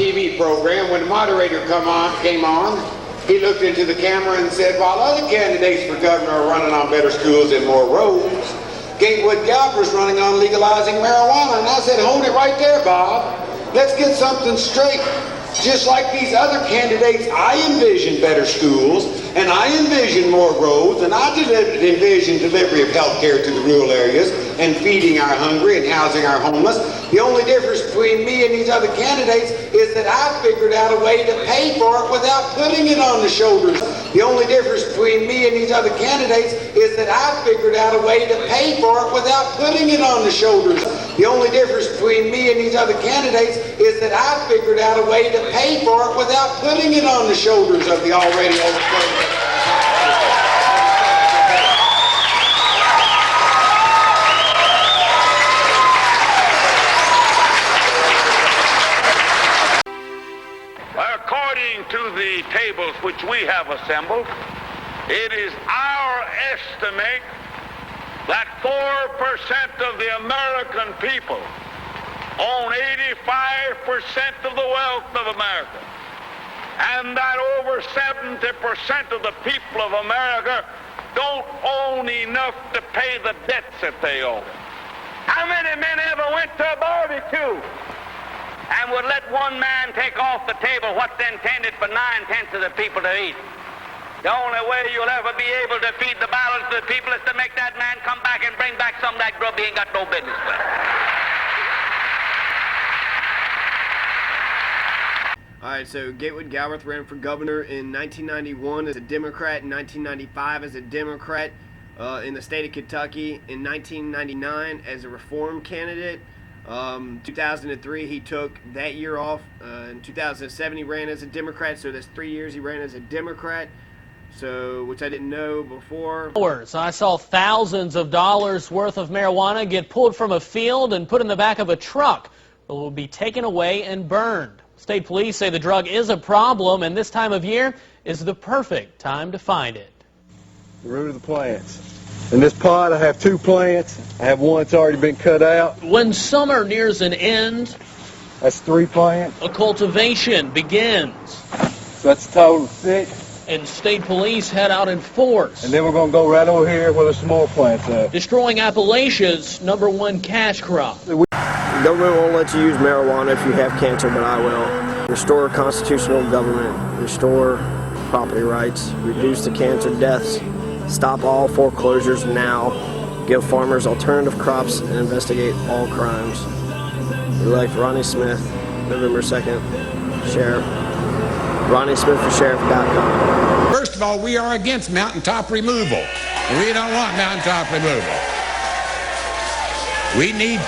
TV program, when the moderator came on, he looked into the camera and said, while other candidates for governor are running on better schools and more roads, Gatewood Galbraith is running on legalizing marijuana. And I said, hold it right there, Bob. Let's get something straight. Just like these other candidates, I envision better schools, and I envision more roads, and I envision delivery of health care to the rural areas, and feeding our hungry and housing our homeless. The only difference between me and these other candidates is that I figured out a way to pay for it without putting it on the shoulders. The only difference between me and these other candidates is that I figured out a way to pay for it without putting it on the shoulders. The only difference between me and these other candidates is that I figured out a way to pay for it without putting it on the shoulders of the already overflowing. According to the tables which we have assembled, it is our estimate that 4% of the American people own 85% of the wealth of America, and that over 70% of the people of America don't own enough to pay the debts that they owe. How many men ever went to a barbecue and would let one man take off the table what's intended for 9/10 of the people to eat? The only way you'll ever be able to feed the balance of the people is to make that man come back and bring back some of that grub he ain't got no business with. All right, so Gatewood Galbraith ran for governor in 1991 as a Democrat, in 1995 as a Democrat in the state of Kentucky, in 1999 as a Reform candidate. 2003 he took that year off. In 2007 he ran as a Democrat, so that's 3 years he ran as a Democrat, so which I didn't know before. I saw thousands of dollars worth of marijuana get pulled from a field and put in the back of a truck. It will be taken away and burned. State police say the drug is a problem, and this time of year is the perfect time to find it. The root of the plants. In this pot I have 2 plants. I have one that's already been cut out. When summer nears an end, that's 3 plants. A cultivation begins. So that's a total of 6. And state police head out in force. And then we're going to go right over here where there's some more plants at. Destroying Appalachia's #1 cash crop. The government won't let you use marijuana if you have cancer, but I will. Restore constitutional government, restore property rights, reduce the cancer deaths, stop all foreclosures now, give farmers alternative crops, and investigate all crimes. Elect Ronnie Smith, November 2nd, Sheriff. RonnieSmithForSheriff.com. First of all, we are against mountaintop removal. We don't want mountaintop removal. We need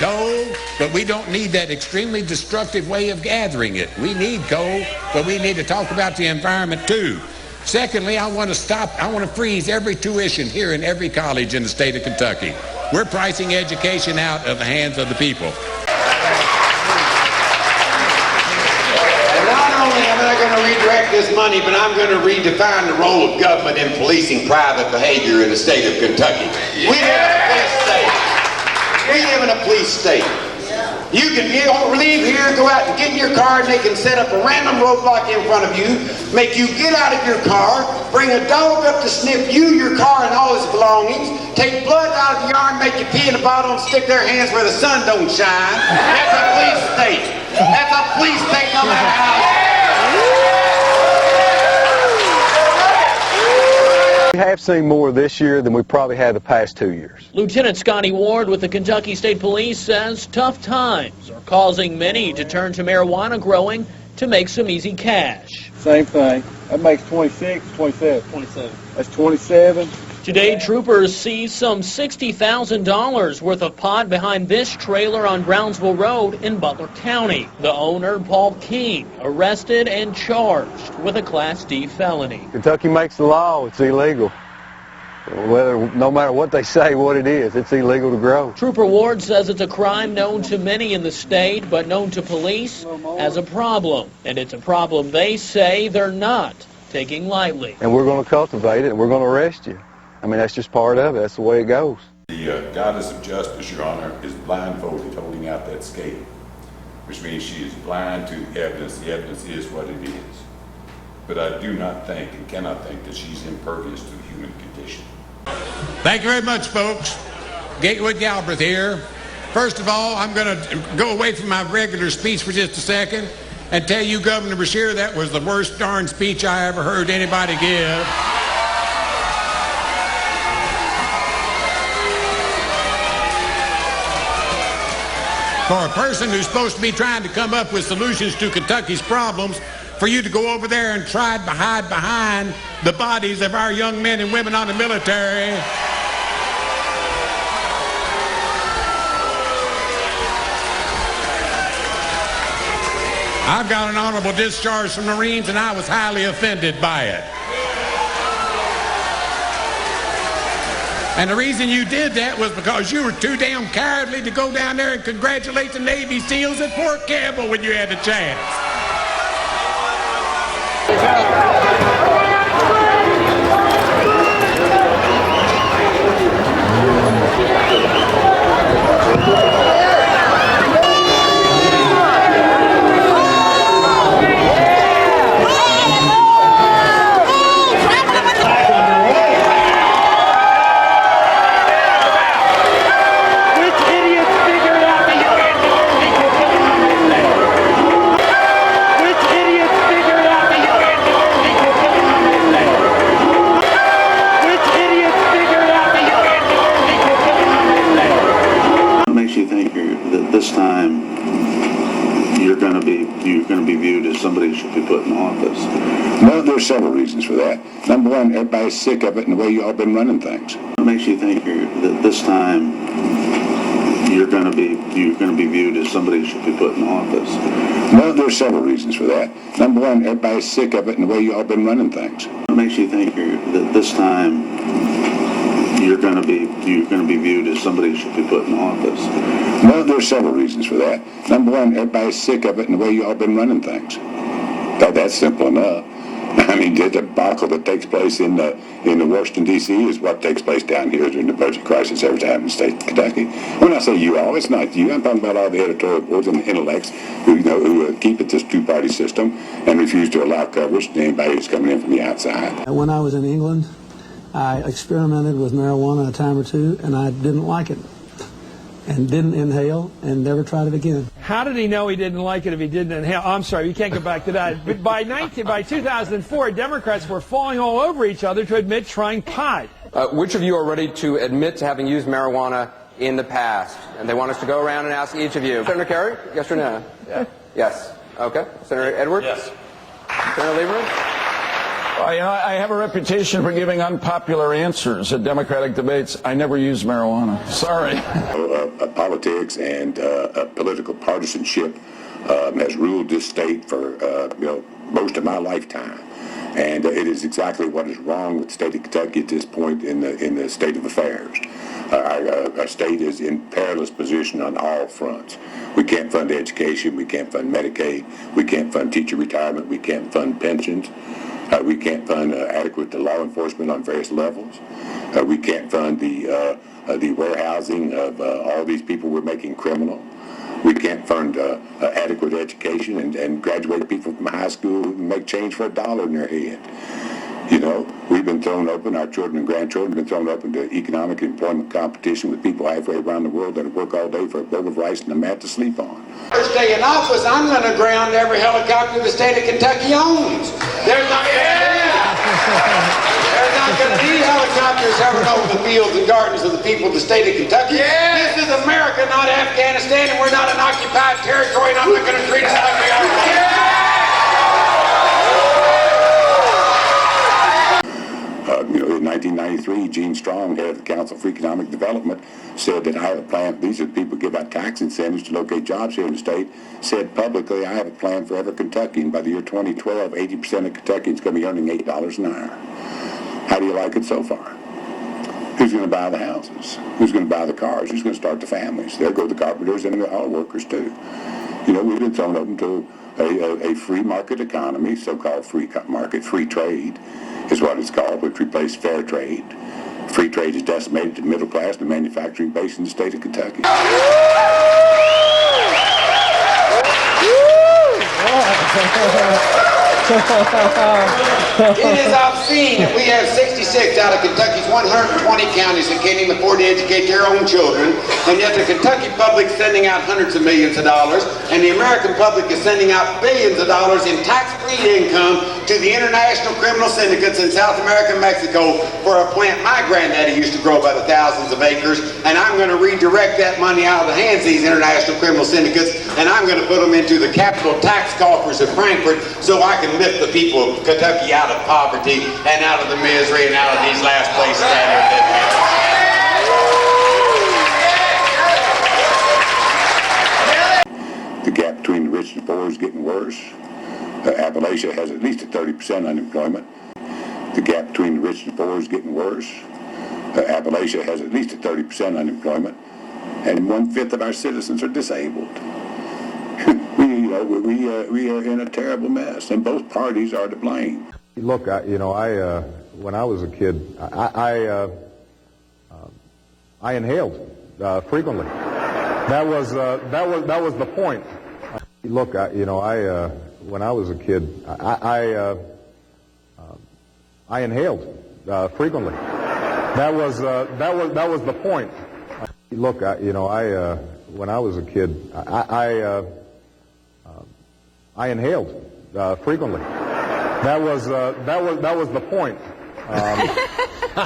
coal, but we don't need that extremely destructive way of gathering it. We need coal, but we need to talk about the environment too. Secondly, I want to freeze every tuition here in every college in the state of Kentucky. We're pricing education out of the hands of the people. Not only am I going to redirect this money, but I'm going to redefine the role of government in policing private behavior in the state of Kentucky. We live in a police state. We live in a police state. You can leave here, go out and get in your car, and they can set up a random roadblock in front of you, make you get out of your car, bring a dog up to sniff you, your car, and all its belongings, take blood out of the yard, make you pee in a bottle, and stick their hands where the sun don't shine. That's a police state. That's a police state no matter how. We have seen more this year than we probably had the past 2 years. Lieutenant Scotty Ward with the Kentucky State Police says tough times are causing many to turn to marijuana growing to make some easy cash. Same thing. That makes 26, 27. 27. That's 27. Today, troopers seized some $60,000 worth of pot behind this trailer on Brownsville Road in Butler County. The owner, Paul King, arrested and charged with a Class D felony. Kentucky makes the law. It's illegal. No matter what they say, what it is, it's illegal to grow. Trooper Ward says it's a crime known to many in the state, but known to police as a problem. And it's a problem they say they're not taking lightly. And we're going to cultivate it, and we're going to arrest you. I mean, that's just part of it. That's the way it goes. The goddess of justice, Your Honor, is blindfolded holding out that scale. which means she is blind to the evidence. The evidence is what it is. But I do not think and cannot think that she's impervious to the human condition. Thank you very much, folks. Gatewood Galbraith here. First of all, I'm going to go away from my regular speech for just a second and tell you, Governor Beshear, that was the worst darn speech I ever heard anybody give. For a person who's supposed to be trying to come up with solutions to Kentucky's problems, for you to go over there and try to hide behind the bodies of our young men and women on the military. I've got an honorable discharge from the Marines, and I was highly offended by it. And the reason you did that was because you were too damn cowardly to go down there and congratulate the Navy SEALs at Fort Campbell when you had the chance. This time you're going to be viewed as somebody who should be put in office? Well, there's several reasons for that. Number one, everybody's sick of it and the way you all been running things. What makes you think that this time you're going to be viewed as somebody who should be put in office? Well, there's several reasons for that. Number one, everybody's sick of it and the way you all been running things. What makes you think that this time you're going to be viewed as somebody who should be put in office? Well, there's several reasons for that. Number one, everybody's sick of it and the way you all been running things. That's simple enough. I mean, the debacle that takes place in Washington, D.C. is what takes place down here during the budget crisis every time in the state of Kentucky. When I say you all, it's not you. I'm talking about all the editorial boards and the intellects who keep it this two-party system and refuse to allow coverage to anybody who's coming in from the outside. When I was in England, I experimented with marijuana a time or two, and I didn't like it, and didn't inhale, and never tried it again. How did he know he didn't like it if he didn't inhale? I'm sorry, you can't go back to that. But by 2004, Democrats were falling all over each other to admit trying pot. Which of you are ready to admit to having used marijuana in the past? And they want us to go around and ask each of you. Senator Kerry, yes or no? Yeah. Yes. Okay. Senator Edwards? Yes. Senator Lieberman? I have a reputation for giving unpopular answers at Democratic debates. I never use marijuana. Sorry. Politics and political partisanship has ruled this state for most of my lifetime, and it is exactly what is wrong with the state of Kentucky at this point in the state of affairs. Our state is in perilous position on all fronts. We can't fund education. We can't fund Medicaid. We can't fund teacher retirement. We can't fund pensions. We can't fund adequate law enforcement on various levels. We can't fund the warehousing of all these people we're making criminal. We can't fund adequate education and graduate people from high school who can make change for $1 in their head. You know, we've been thrown open, our children and grandchildren have been thrown open to economic and employment competition with people halfway around the world that work all day for a bowl of rice and a mat to sleep on. First day in office, I'm going to ground every helicopter the state of Kentucky owns. There's not going to be helicopters hovering over the fields and gardens of the people of the state of Kentucky. Yeah. This is America, not Afghanistan, and we're not an occupied territory, and I'm not going to treat us like we are. Yeah. In 1993, Gene Strong, head of the Council for Economic Development, said that I have a plan. These are the people who give out tax incentives to locate jobs here in the state. Said publicly, I have a plan for every Kentuckian. By the year 2012, 80% of Kentuckians going to be earning $8 an hour. How do you like it so far? Who's going to buy the houses? Who's going to buy the cars? Who's going to start the families? There go the carpenters and the auto workers too. You know, we've been thrown open to a free market economy, so-called free market, free trade is what it's called, which replaced fair trade. Free trade is decimated the middle class and the manufacturing base in the state of Kentucky. It is obscene that we have 66 out of Kentucky's 120 counties that can't even afford to educate their own children, and yet the Kentucky public is sending out hundreds of millions of dollars, and the American public is sending out billions of dollars in tax-free income to the international criminal syndicates in South America and Mexico for a plant my granddaddy used to grow by the thousands of acres, and I'm going to redirect that money out of the hands of these international criminal syndicates, and I'm going to put them into the capital tax coffers of Frankfurt so I can lift the people of Kentucky out of poverty and out of the misery and out of these last places that are living. The gap between the rich and poor is getting worse. Appalachia has at least a 30% unemployment. The gap between the rich and poor is getting worse. Appalachia has at least a 30% unemployment, and 1/5 of our citizens are disabled. We are in a terrible mess, and both parties are to blame. Look, when I was a kid, I inhaled frequently. That was the point. Look, when I was a kid, I inhaled frequently. That was the point. Look, when I was a kid, I inhaled frequently. That was the point.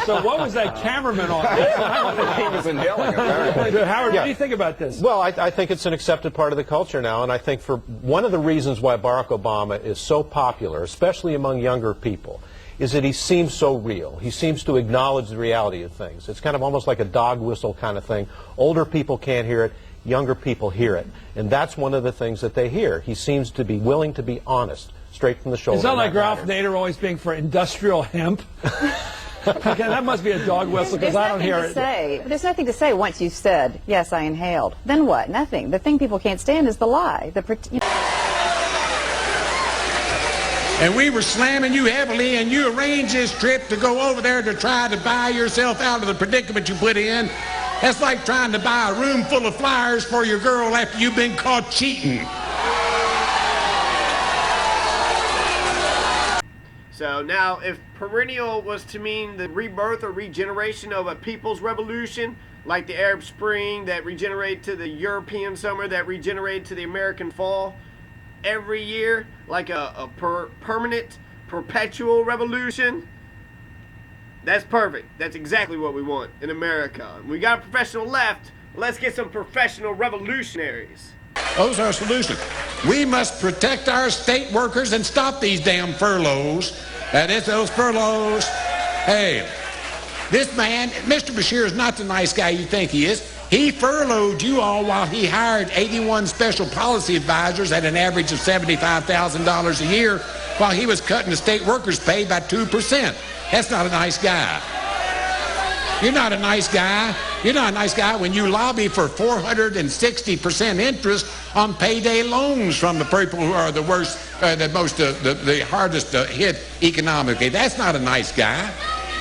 So what was that cameraman on? I don't think he was inhaling. Howard, what do you think about this? Well, I think it's an accepted part of the culture now, and I think for one of the reasons why Barack Obama is so popular, especially among younger people, is that he seems so real. He seems to acknowledge the reality of things. It's kind of almost like a dog whistle kind of thing. Older people can't hear it. Younger people hear it. And that's one of the things that they hear. He seems to be willing to be honest, straight from the shoulder. Is that like Ralph Nader always being for industrial hemp? Okay, that must be a dog whistle because I don't hear it. There's nothing to say once you've said, yes, I inhaled. Then what? Nothing. The thing people can't stand is the lie. And we were slamming you heavily, and you arranged this trip to go over there to try to buy yourself out of the predicament you put in. That's like trying to buy a room full of flyers for your girl after you've been caught cheating. So now, if perennial was to mean the rebirth or regeneration of a people's revolution, like the Arab Spring that regenerated to the European summer, that regenerated to the American fall, every year, like a permanent, perpetual revolution, that's perfect. That's exactly what we want in America. We got a professional left. Let's get some professional revolutionaries. Those are solutions. We must protect our state workers and stop these damn furloughs. That is, those furloughs. Hey, this man, Mr. Bashir, is not the nice guy you think he is. He furloughed you all while he hired 81 special policy advisors at an average of $75,000 a year while he was cutting the state workers' pay by 2%. That's not a nice guy. You're not a nice guy. You're not a nice guy when you lobby for 460% interest on payday loans from the people who are the worst, the hardest hit economically. That's not a nice guy.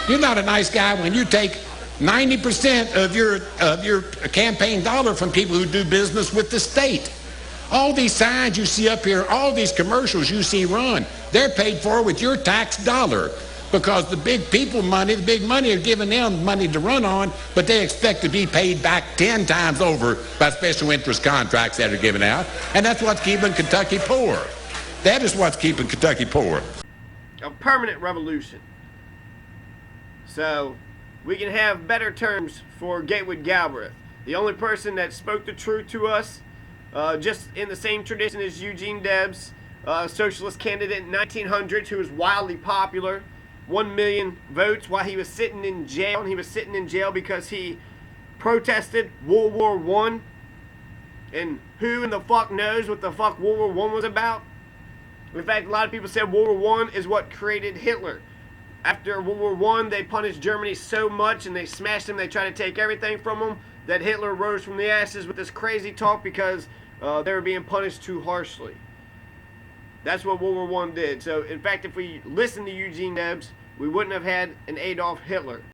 You're not a nice guy when you take 90% of your campaign dollar from people who do business with the state. All these signs you see up here, all these commercials you see run, they're paid for with your tax dollar. Because the big people money, the big money are giving them money to run on, but they expect to be paid back 10 times over by special interest contracts that are given out. And that's what's keeping Kentucky poor. That is what's keeping Kentucky poor. A permanent revolution. So we can have better terms for Gatewood Galbraith. The only person that spoke the truth to us, just in the same tradition as Eugene Debs, socialist candidate in 1900 who was wildly popular. 1 million votes while he was sitting in jail, and he was sitting in jail because he protested World War I. And who in the fuck knows what the fuck World War I was about? In fact, a lot of people said World War I is what created Hitler. After World War I, they punished Germany so much and they smashed them, they tried to take everything from them, that Hitler rose from the ashes with this crazy talk because they were being punished too harshly. That's what World War I did. So, in fact, if we listened to Eugene Debs, we wouldn't have had an Adolf Hitler.